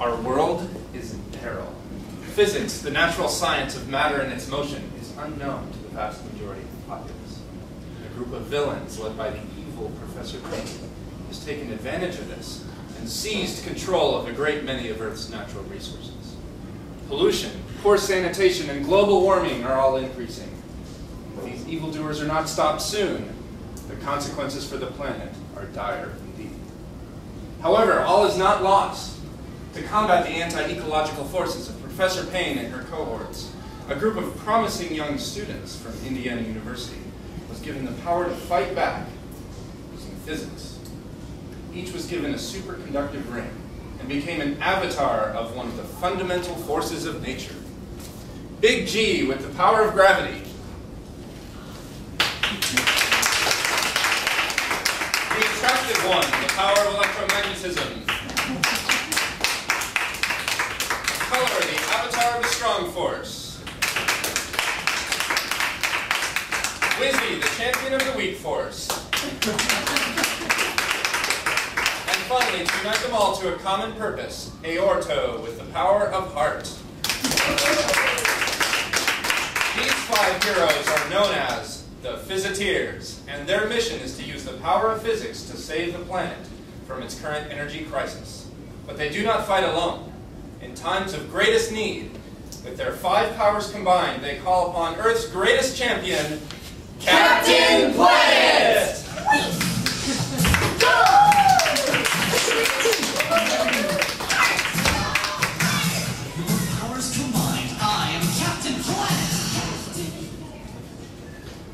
Our world is in peril. Physics, the natural science of matter and its motion, is unknown to the vast majority of the populace. A group of villains led by the evil Professor Payne has taken advantage of this and seized control of a great many of Earth's natural resources. Pollution, poor sanitation, and global warming are all increasing. If these evildoers are not stopped soon, the consequences for the planet are dire indeed. However, all is not lost. To combat the anti-ecological forces of Professor Payne and her cohorts, a group of promising young students from Indiana University was given the power to fight back using physics. Each was given a superconductive ring and became an avatar of one of the fundamental forces of nature. Big G with the power of gravity. The attractive one, the power of electromagnetism. Color, the avatar of the strong force. Wizzy, the champion of the weak force. And finally, to unite them all to a common purpose, Aorto with the power of heart. These 5 heroes are known as the Phisciteers, and their mission is to use the power of physics to save the planet from its current energy crisis. But they do not fight alone. In times of greatest need, with their 5 powers combined, they call upon Earth's greatest champion, Captain Planet! Powers combined, I am Captain Planet!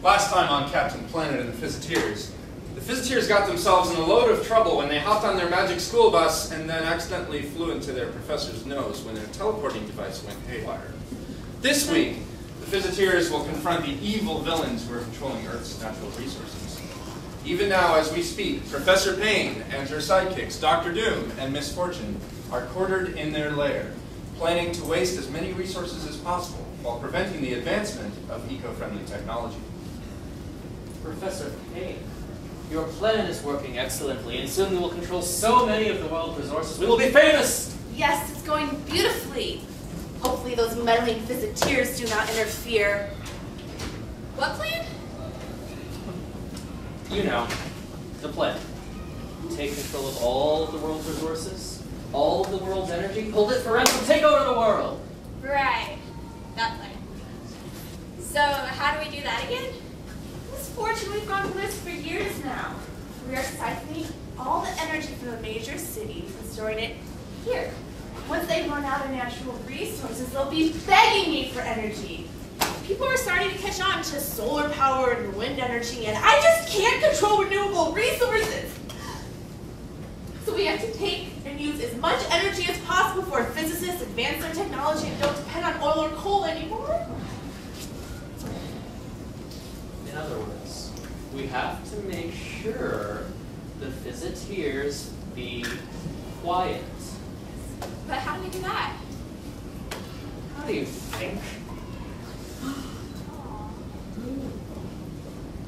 Last time on Captain Planet and the Phisciteers got themselves in a load of trouble when they hopped on their magic school bus and then accidentally flew into their professor's nose when their teleporting device went haywire. This week, the Phisciteers will confront the evil villains who are controlling Earth's natural resources. Even now, as we speak, Professor Payne and her sidekicks, Dr. Doom and Miss Fortune, are quartered in their lair, planning to waste as many resources as possible while preventing the advancement of eco-friendly technology. Professor Payne, your plan is working excellently, and soon we will control so many of the world's resources. We will be famous! Yes, it's going beautifully. Hopefully those meddling Phisciteers do not interfere. What plan? You know, the plan. Take control of all of the world's resources, all of the world's energy, hold it for ransom, take over the world! Right. That plan. So, how do we do that again? Miss Fortune, we've gone through this for years now. We are siphoning all the energy from the major cities and storing it here. Once they run out of natural resources, they'll be begging me for energy. People are starting to catch on to solar power and wind energy, and I just can't control renewable resources. So we have to take and use as much energy as possible before physicists advance their technology and don't depend on oil or coal anymore. In other words, we have to make sure the Phisciteers be quiet. But how do we do that? How do you think?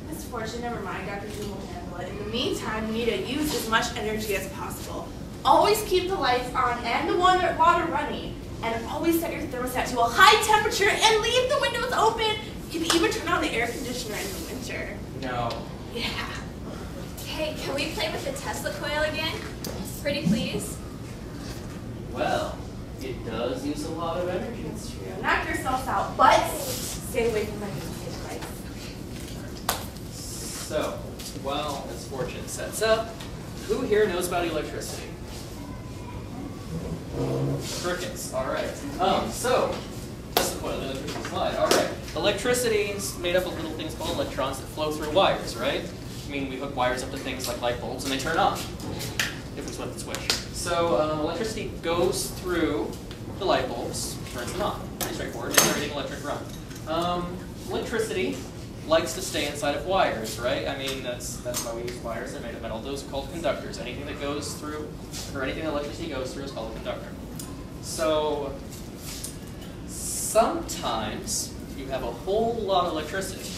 Miss Fortune, never mind. Dr. Doom will handle it. In the meantime, we need to use as much energy as possible. Always keep the lights on and the water running. And always set your thermostat to a high temperature and leave the windows open. You can even turn on the air conditioner in the winter. No. Yeah. Hey, can we play with the Tesla coil again? Pretty please? Well, it does use a lot of energy. That's true. Knock yourselves out, but stay away from my device. So, while Miss Fortune sets up, who here knows about electricity? Crickets. All right. So that's the point of the electricity slide. All right. Electricity is made up of little things called electrons that flow through wires, right? I mean, we hook wires up to things like light bulbs, and they turn on if we flip the switch. So electricity goes through the light bulbs, turns them on. Pretty straightforward. Makes everything electric run. Electricity likes to stay inside of wires, right? I mean, that's why we use wires. They're made of metal. Those are called conductors. Anything that goes through, or anything that electricity goes through is called a conductor. So sometimes you have a whole lot of electricity.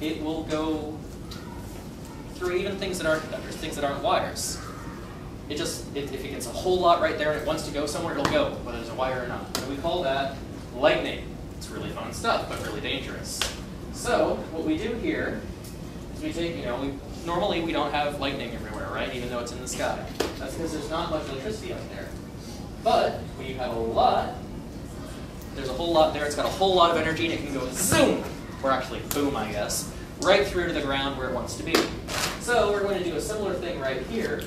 It will go through even things that aren't conductors, things that aren't wires. if it gets a whole lot right there and it wants to go somewhere, it'll go, whether there's a wire or not. And we call that lightning. It's really fun stuff, but really dangerous. So what we do here is we take, normally we don't have lightning everywhere, right? Even though it's in the sky. That's because there's not much electricity up there. But when you have a lot, there's a whole lot there. It's got a whole lot of energy, and it can go zoom, or actually boom, I guess, right through to the ground where it wants to be. So we're going to do a similar thing right here.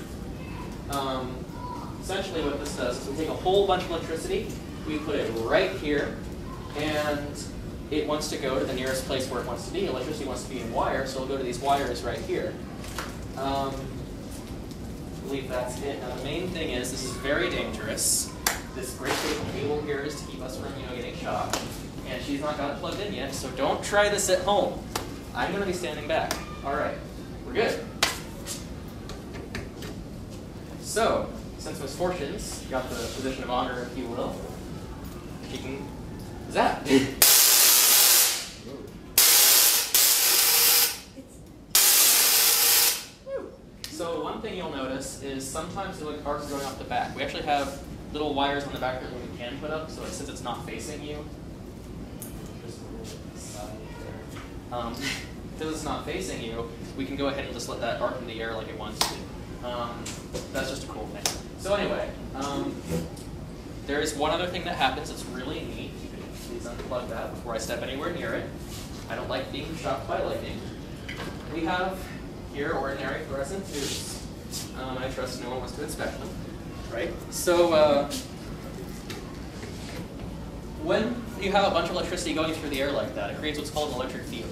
Essentially what this does is we take a whole bunch of electricity, we put it right here, and it wants to go to the nearest place where it wants to be. Electricity wants to be in wire, so it'll go to these wires right here. I believe that's it. Now the main thing is, this is very dangerous. This great big cable here is to keep us from, getting shocked. And she's not got it plugged in yet, so don't try this at home. I'm going to be standing back. All right, we're good. So, since Miss Fortune's got the position of honor, if you will, she can zap. So one thing you'll notice is sometimes the arc is going off the back. We actually have little wires on the back that we can put up, so since it's not facing you, just a little bit side there. Because it's not facing you, we can go ahead and just let that arc in the air like it wants to. That's just a cool thing. So anyway, there is one other thing that happens that's really neat. You can please unplug that before I step anywhere near it. I don't like being shocked by lightning. We have here ordinary fluorescent tubes. I trust no one wants to inspect them, right? So when you have a bunch of electricity going through the air like that, it creates what's called an electric field.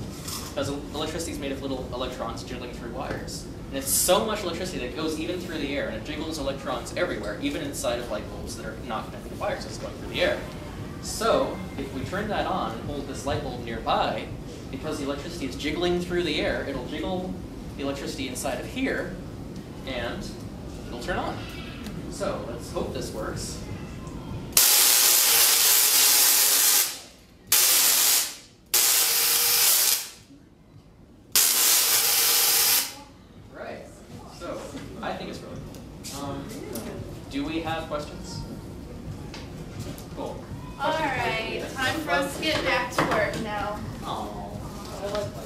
Because electricity is made of little electrons jiggling through wires. And it's so much electricity that it goes even through the air, and it jiggles electrons everywhere, even inside of light bulbs that are not connected to wires, it's going through the air. So if we turn that on and hold this light bulb nearby, because the electricity is jiggling through the air, it'll jiggle the electricity inside of here, and it'll turn on. So let's hope this works. Right. So I think it's really cool. Do we have questions? Cool. All right, time for us to get back to work now. Oh, I like lightning.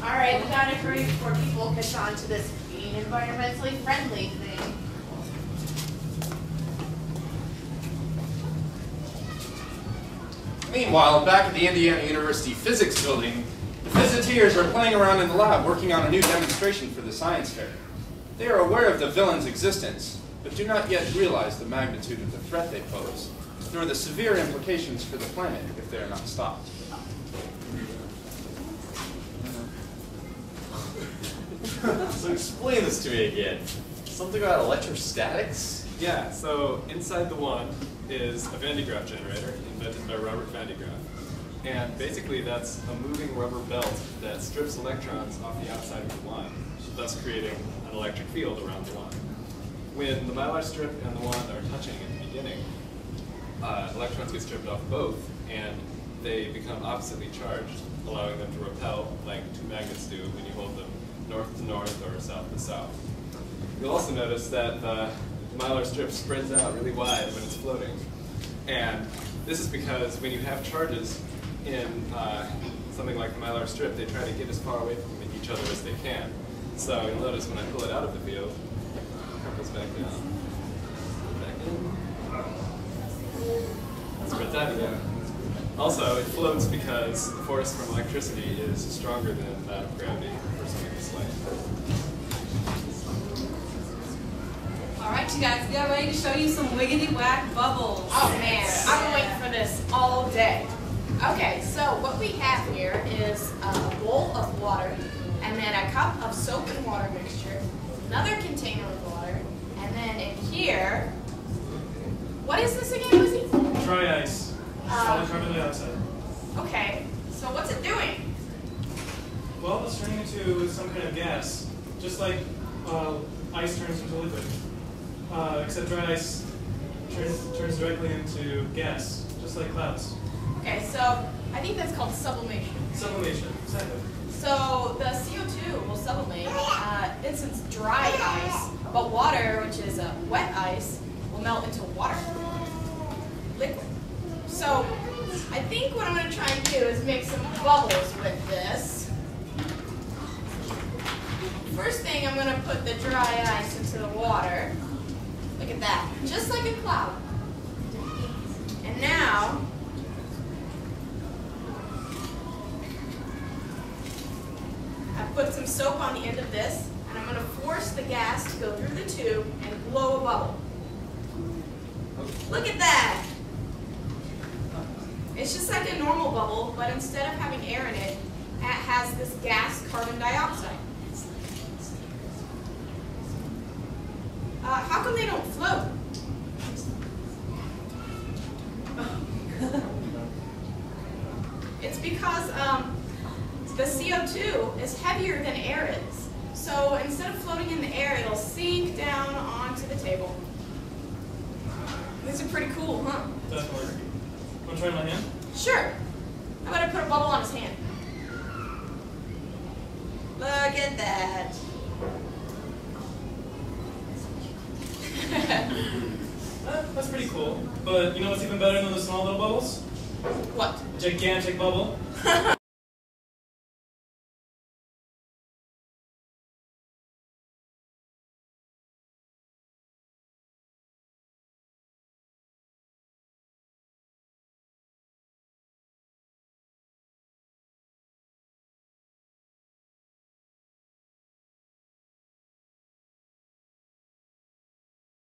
All right, we got to hurry before people catch on to this being environmentally friendly thing. Meanwhile, back at the Indiana University Physics Building, the Phisciteers are playing around in the lab working on a new demonstration for the science fair. They are aware of the villain's existence, but do not yet realize the magnitude of the threat they pose, nor the severe implications for the planet if they are not stopped. So explain this to me again. Something about electrostatics? Yeah, so inside the wand is a Van de Graaff generator invented by Robert Van de Graaff. And basically that's a moving rubber belt that strips electrons off the outside of the wand, thus creating an electric field around the wand. When the mylar strip and the wand are touching at the beginning, electrons get stripped off both and they become oppositely charged, allowing them to repel like two magnets do when you hold them north to north or south to south. You'll also notice that the mylar strip spreads out really wide when it's floating. And this is because when you have charges in something like the mylar strip, they try to get as far away from each other as they can. So you'll notice when I pull it out of the field, it goes back down, back in. Spreads out again. Also, it floats because the force from electricity is stronger than that of gravity for something this light. All right, you guys, get ready to show you some wiggity whack bubbles. Oh man, I've been waiting for this all day. Okay, so what we have here is a bowl of water, and then a cup of soap and water mixture, another container of water, and then in here, what is this again, Lizzie? Dry ice. Solid carbon dioxide. Okay, so what's it doing? Well, it's turning into some kind of gas, just like ice turns into liquid. Except dry ice turns directly into gas, just like clouds. Okay, so I think that's called sublimation. Sublimation, exactly. So the CO2 will sublimate. It's dry ice, but water, which is wet ice, will melt into water, liquid. So I think what I'm going to try and do is make some bubbles with this. First thing, I'm going to put the dry ice into the water. Look at that, just like a cloud. And now, I put some soap on the end of this, and I'm going to force the gas to go through the tube and blow a bubble. Look at that! It's just like a normal bubble, but instead of having air in it, it has this gas, carbon dioxide. How come they don't float? It's because the CO2 is heavier than air is. So instead of floating in the air, it'll sink down onto the table. These are pretty cool, huh? Definitely. Want to try my hand? Sure. How about I put a bubble on his hand? Look at that. That's pretty cool. But you know what's even better than the small little bubbles? What? Gigantic bubble.